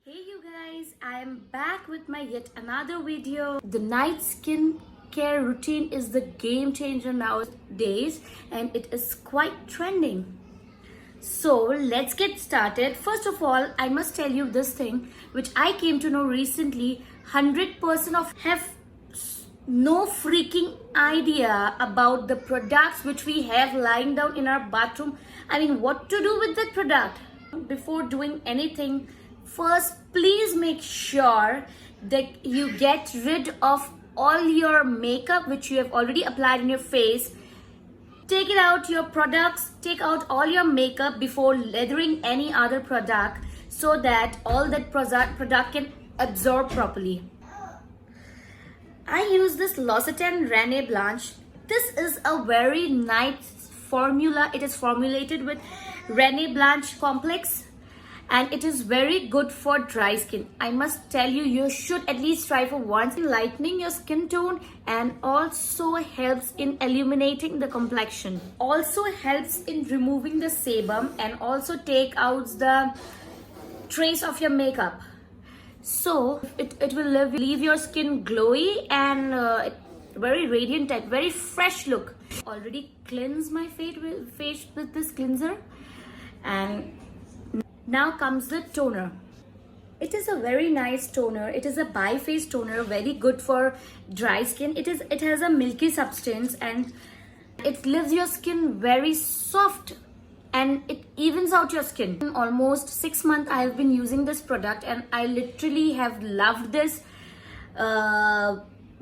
Hey you guys, I am back with my yet another video. The night skin care routine is the game changer nowadays and it is quite trending. So let's get started. First of all, I must tell you this thing which I came to know recently. 100% of have no freaking idea about the products which we have lying down in our bathroom. I mean, what to do with that product? Before doing anything, first please make sure that you get rid of all your makeup which you have already applied in your face. Take it out your products, take out all your makeup before lathering any other product so that all that product can absorb properly. I use this L'Occitane René Blanche. This is a very nice formula. It is formulated with René Blanche complex and it is very good for dry skin. I must tell you, you should at least try for once. Lightening your skin tone and also helps in illuminating the complexion. Also helps in removing the sebum and also take out the trace of your makeup. So it will leave your skin glowy and very radiant type, very fresh look. Already cleanse my face with this cleanser, and now comes the toner. It is a very nice toner. It is a bi-phase toner, very good for dry skin. It has a milky substance and it leaves your skin very soft and it evens out your skin. In almost 6 months I have been using this product and I literally have loved this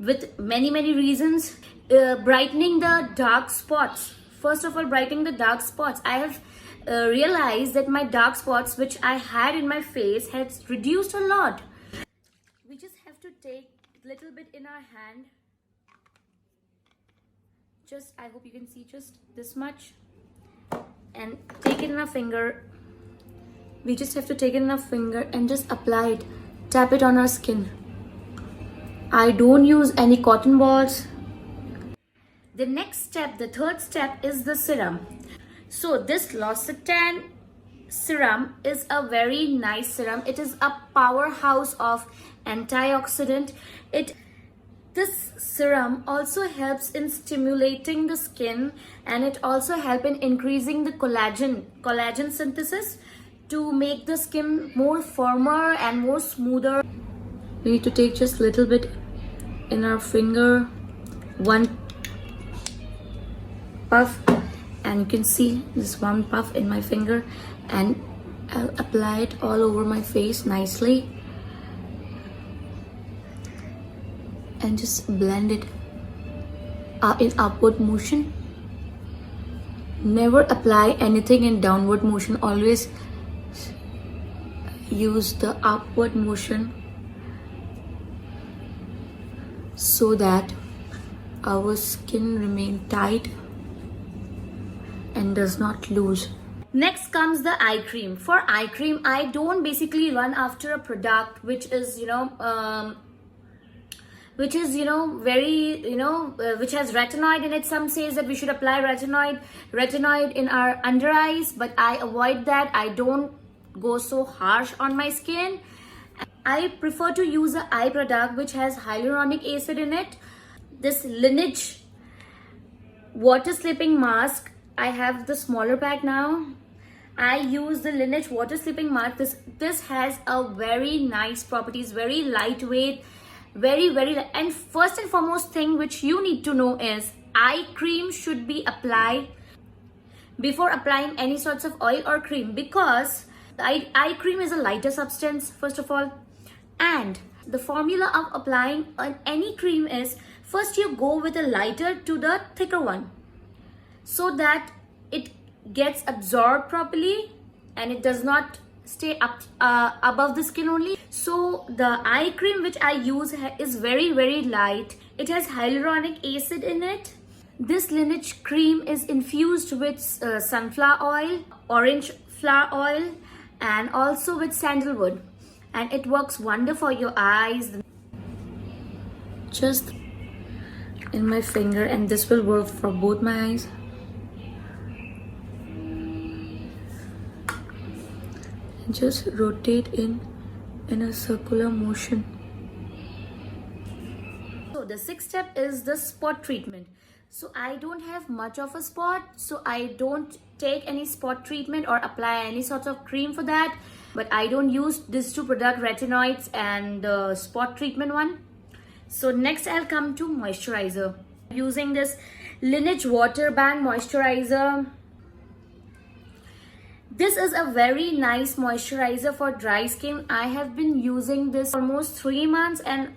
with many reasons. Brightening the dark spots. First of all, brightening the dark spots. I have realized that my dark spots which I had in my face has reduced a lot. We just have to take a little bit in our hand. Just, I hope you can see just this much. And take it in our finger. We just have to take it in our finger and just apply it. Tap it on our skin. I don't use any cotton balls. The next step, the third step, is the serum. So this L'Occitane serum is a very nice serum. It is a powerhouse of antioxidant. This serum also helps in stimulating the skin and it also helps in increasing the collagen synthesis to make the skin more firmer and more smoother. We need to take just a little bit in our finger, one puff, and you can see this one puff in my finger, and I'll apply it all over my face nicely. And just blend it in upward motion. Never apply anything in downward motion. Always use the upward motion so that our skin remain tight and does not loose. Next comes the eye cream. For eye cream, I don't basically run after a product which is which has retinoid in it. Some says that we should apply retinoid in our under eyes, but I avoid that. I don't go so harsh on my skin. I prefer to use an eye product which has hyaluronic acid in it. This Laneige water slipping mask. I have the smaller pack now. I use the Laneige water slipping mask. This has a very nice properties, very lightweight, very and first and foremost thing which you need to know is eye cream should be applied before applying any sorts of oil or cream, because the eye cream is a lighter substance first of all, and the formula of applying any cream is first you go with a lighter to the thicker one so that it gets absorbed properly and it does not stay up above the skin only. So the eye cream which I use is very light. It has hyaluronic acid in it. This Laneige cream is infused with sunflower oil, orange flower oil, and also with sandalwood, and it works wonder for your eyes. Just in my finger, and this will work for both my eyes. Just rotate in in a circular motion. So the sixth step is the spot treatment. So I don't have much of a spot, so I don't take any spot treatment or apply any sort of cream for that. But I don't use these two products, retinoids and the spot treatment one. So next I'll come to moisturizer. Using this Lineage Water Bank Moisturizer. This is a very nice moisturizer for dry skin. I have been using this almost 3 months and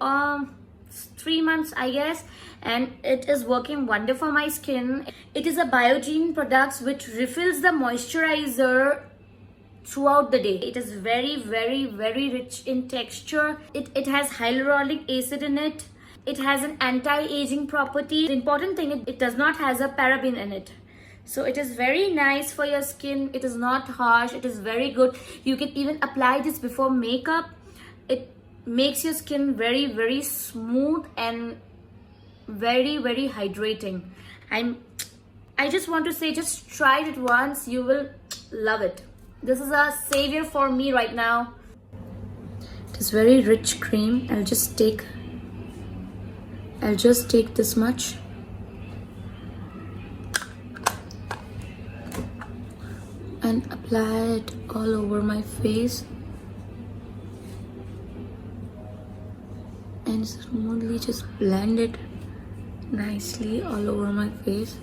3 months I guess, and it is working wonder for my skin. It is a Biogene product which refills the moisturizer throughout the day. It is very rich in texture. It has hyaluronic acid in it. It has an anti-aging property. The important thing, it does not has a paraben in it. So it is very nice for your skin. It is not harsh. It is very good. You can even apply this before makeup. It makes your skin very smooth and very hydrating. I just want to say, just try it once. You will love it. This is a savior for me right now. It is very rich cream. I'll just take this much. And apply it all over my face. And smoothly just blend it nicely all over my face.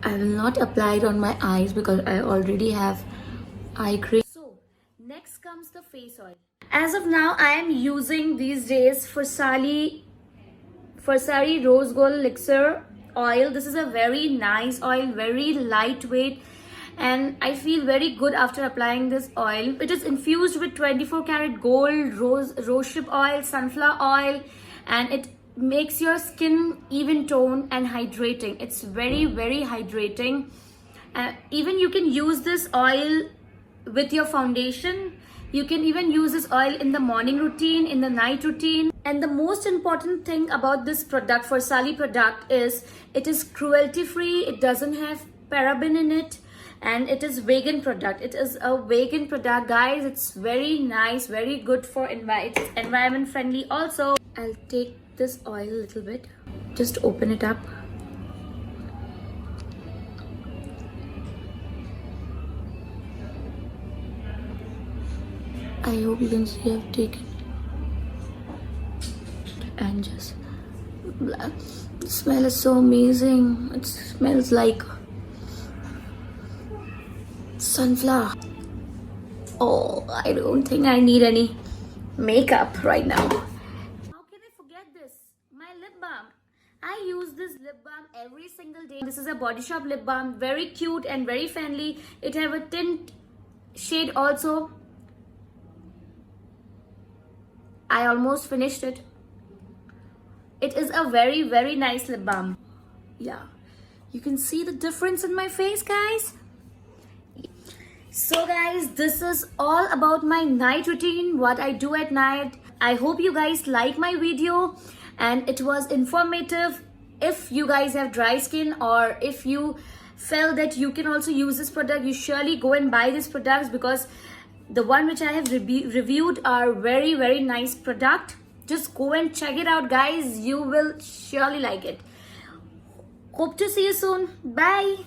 I will not apply it on my eyes because I already have eye cream. So next comes the face oil. As of now, I am using these days Farsali Rose Gold Elixir oil. This is a very nice oil, very lightweight, and I feel very good after applying this oil. It is infused with 24 karat gold, rosehip oil, sunflower oil, and it makes your skin even toned and hydrating. It's very hydrating. Even you can use this oil with your foundation. You can even use this oil in the morning routine, in the night routine. And the most important thing about this product, Farsali product, is it is cruelty free. It doesn't have paraben in it, and it is vegan product. It is a vegan product, guys. It's very nice, very good for it's environment friendly also. I'll take this oil a little bit, just open it up. I hope you can see I've taken and just the smell is so amazing. It smells like sunflower. Oh, I don't think I need any makeup right now. How can I forget this? My lip balm. I use this lip balm every single day. This is a Body Shop lip balm, very cute and very friendly. It have a tint shade also. I almost finished it. It is a very nice lip balm. Yeah, you can see the difference in my face, guys. So guys, this is all about my night routine, what I do at night. I hope you guys like my video and it was informative. If you guys have dry skin, or if you felt that you can also use this product, you surely go and buy these products, because the one which I have reviewed are very nice product. Just go and check it out, guys. You will surely like it. Hope to see you soon. Bye.